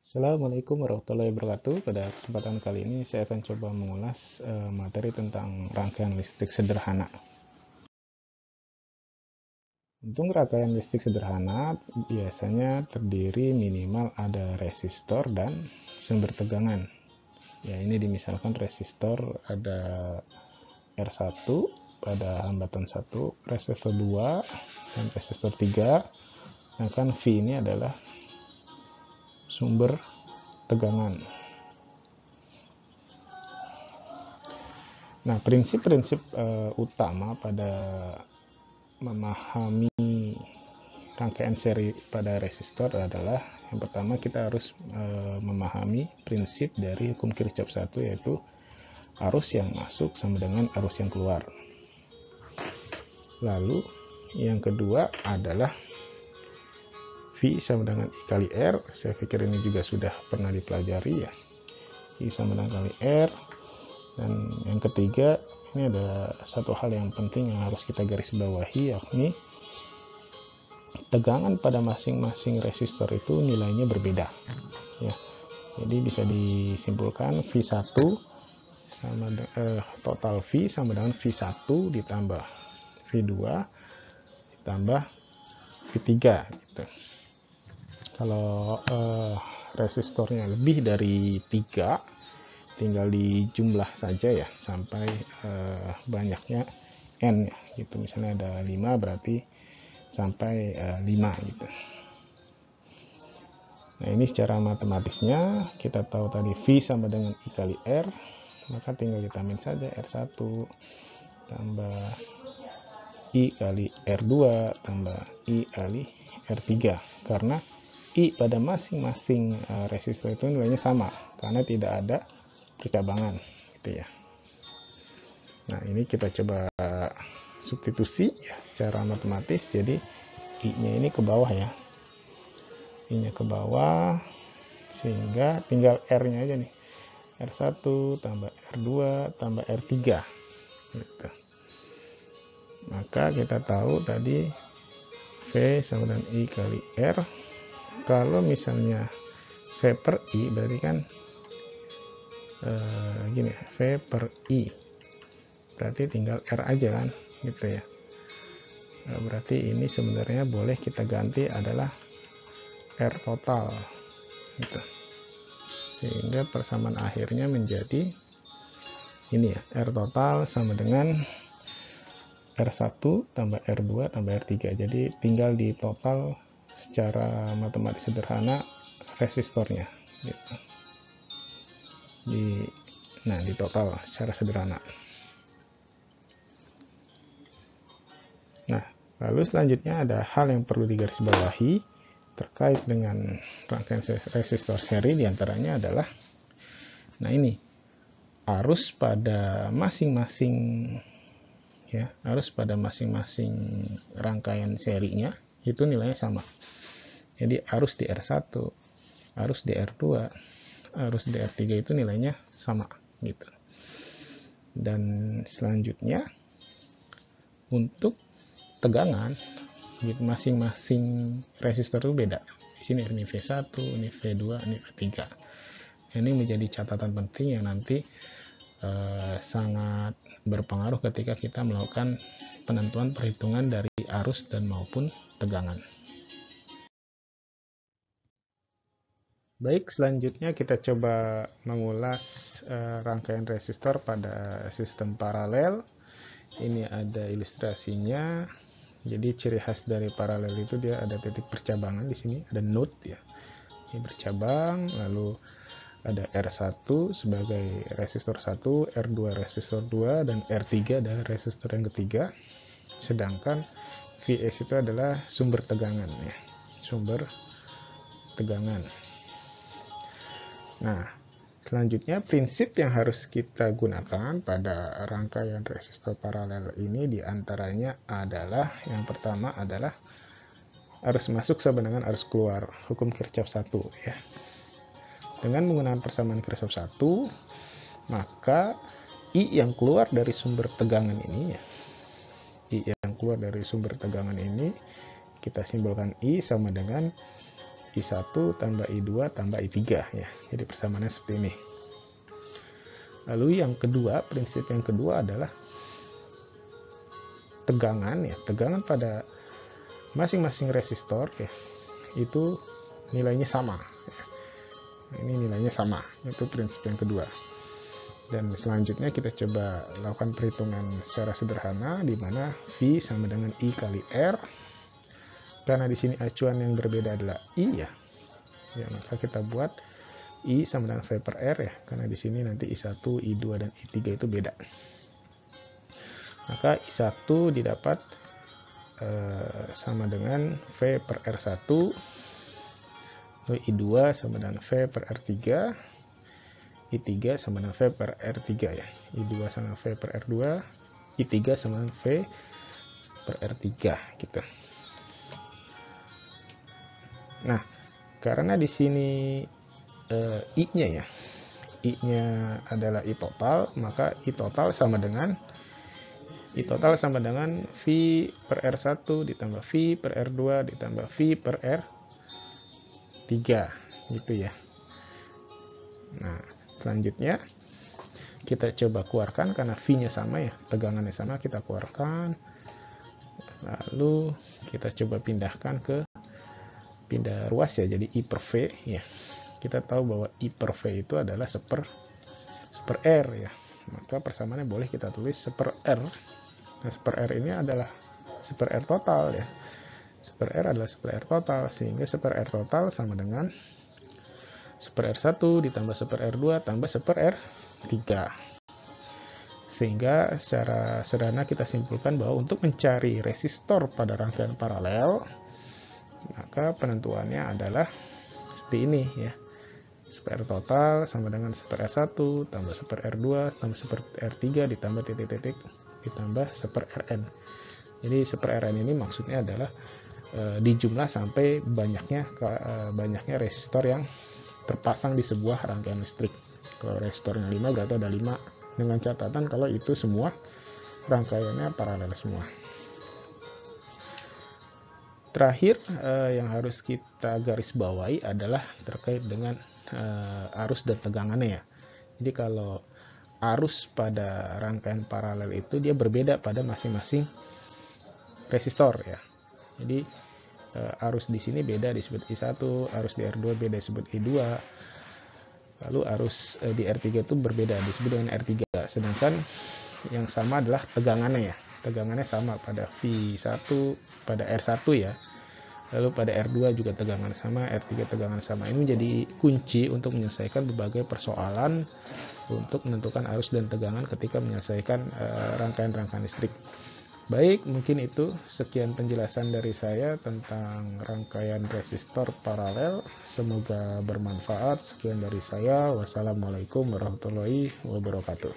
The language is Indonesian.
Assalamualaikum warahmatullahi wabarakatuh. Pada kesempatan kali ini saya akan coba mengulas materi tentang rangkaian listrik sederhana. Untuk rangkaian listrik sederhana biasanya terdiri minimal ada resistor dan sumber tegangan. Ya, ini dimisalkan resistor ada R1 pada hambatan 1, resistor 2 dan resistor 3. Sedangkan V ini adalah sumber tegangan. Nah, prinsip-prinsip utama pada memahami rangkaian seri pada resistor adalah yang pertama kita harus memahami prinsip dari hukum Kirchhoff 1, yaitu arus yang masuk sama dengan arus yang keluar. Lalu yang kedua adalah V sama dengan I kali R. Saya pikir ini juga sudah pernah dipelajari ya. I sama dengan kali R. Dan yang ketiga, ini ada satu hal yang penting yang harus kita garis bawahi, yakni tegangan pada masing-masing resistor itu nilainya berbeda. Ya, jadi bisa disimpulkan V1 sama total V sama dengan V1 ditambah V2 ditambah V3 gitu. Kalau resistornya lebih dari 3, tinggal dijumlah saja ya sampai banyaknya N ya, gitu. Misalnya ada 5 berarti sampai 5 gitu. Nah, ini secara matematisnya kita tahu tadi V sama dengan I kali R, maka tinggal ditambahin saja R1 tambah I kali R2 tambah I kali R3, karena I pada masing-masing resistor itu nilainya sama karena tidak ada percabangan gitu ya. Nah, ini kita coba substitusi ya secara matematis. Jadi I-nya ini ke bawah ya. I-nya ke bawah sehingga tinggal R-nya aja nih. R1 tambah R2 tambah R3 gitu. Maka kita tahu tadi V sama dengan I kali R. Kalau misalnya V per I berarti kan gini, V per I berarti tinggal R aja kan gitu ya. Nah, berarti ini sebenarnya boleh kita ganti adalah R total gitu. Sehingga persamaan akhirnya menjadi ini ya, R total sama dengan R1 tambah R2 tambah R3. Jadi tinggal di total secara matematis sederhana resistornya gitu. Di total secara sederhana. Nah, lalu selanjutnya ada hal yang perlu digarisbawahi terkait dengan rangkaian resistor seri, diantaranya adalah ini arus pada masing-masing ya, arus pada masing-masing rangkaian serinya itu nilainya sama. Jadi arus di R1, arus di R2, arus di R3 itu nilainya sama gitu. Dan selanjutnya untuk tegangan gitu, masing-masing resistor itu beda. Di sini ini V1, ini V2, ini V3. Ini menjadi catatan penting yang nanti sangat berpengaruh ketika kita melakukan penentuan perhitungan dari arus dan maupun tegangan. Baik, selanjutnya kita coba mengulas rangkaian resistor pada sistem paralel. Ini ada ilustrasinya. Jadi ciri khas dari paralel itu dia ada titik percabangan di sini, ada node ya. Ini bercabang, lalu ada R1 sebagai resistor 1, R2 resistor 2, dan R3 adalah resistor yang ketiga. Sedangkan Vs itu adalah sumber tegangan ya. Sumber tegangan. Nah, selanjutnya prinsip yang harus kita gunakan pada rangkaian resistor paralel ini diantaranya adalah yang pertama adalah arus masuk sama dengan arus keluar, hukum Kirchhoff 1 ya. Dengan menggunakan persamaan Kirchhoff 1, maka I yang keluar dari sumber tegangan ini ya, I yang keluar dari sumber tegangan ini kita simbolkan I sama dengan I1 tambah I2 tambah I3 ya. Jadi persamaannya seperti ini. Lalu yang kedua, prinsip yang kedua adalah tegangan ya. Tegangan pada masing-masing resistor ya, itu nilainya sama ya. Ini nilainya sama, itu prinsip yang kedua. Dan selanjutnya kita coba lakukan perhitungan secara sederhana, di mana V sama dengan I kali R. Karena di sini acuan yang berbeda adalah I ya, maka kita buat I sama dengan V per R ya, karena di sini nanti I1, I2 dan I3 itu beda. Maka I1 didapat sama dengan V per R1, lalu I2 sama dengan V per R3, I3 sama dengan V per R3 ya, I2 sama V per R2, I3 sama dengan V per R3 gitu. Nah, karena di sini I-nya ya, I-nya adalah I total, maka I total sama dengan V per R1 ditambah V per R2 ditambah V per R3 gitu ya. Nah, selanjutnya kita coba keluarkan, karena V-nya sama ya, tegangannya sama, kita keluarkan. Lalu kita coba pindah ruas ya, jadi I per V ya. Kita tahu bahwa I per V itu adalah seper R ya. Maka persamaannya boleh kita tulis seper R. Nah, seper R ini adalah seper R total ya. Seper R adalah seper R total, sehingga seper R total sama dengan seper R1 ditambah seper R2 tambah seper R3. Sehingga secara sederhana kita simpulkan bahwa untuk mencari resistor pada rangkaian paralel, maka penentuannya adalah seperti ini ya. Seper R total sama dengan seper R1 tambah seper R2 tambah seper R3 ditambah titik-titik ditambah seper Rn. Jadi seper Rn ini maksudnya adalah dijumlah sampai banyaknya resistor yang terpasang di sebuah rangkaian listrik. Kalau resistornya 5 berarti ada 5, dengan catatan kalau itu semua rangkaiannya paralel semua. Terakhir yang harus kita garis bawahi adalah terkait dengan arus dan tegangannya ya. Jadi kalau arus pada rangkaian paralel itu dia berbeda pada masing-masing resistor ya. Jadi arus di sini beda disebut I1, arus di R2 beda disebut I2, lalu arus di R3 itu berbeda disebut dengan R3. Sedangkan yang sama adalah tegangannya ya. Tegangannya sama pada V1 pada R1 ya. Lalu pada R2 juga tegangan sama, R3 tegangan sama. Ini menjadi kunci untuk menyelesaikan berbagai persoalan untuk menentukan arus dan tegangan ketika menyelesaikan rangkaian-rangkaian listrik. Baik, mungkin itu sekian penjelasan dari saya tentang rangkaian resistor paralel. Semoga bermanfaat. Sekian dari saya. Wassalamualaikum warahmatullahi wabarakatuh.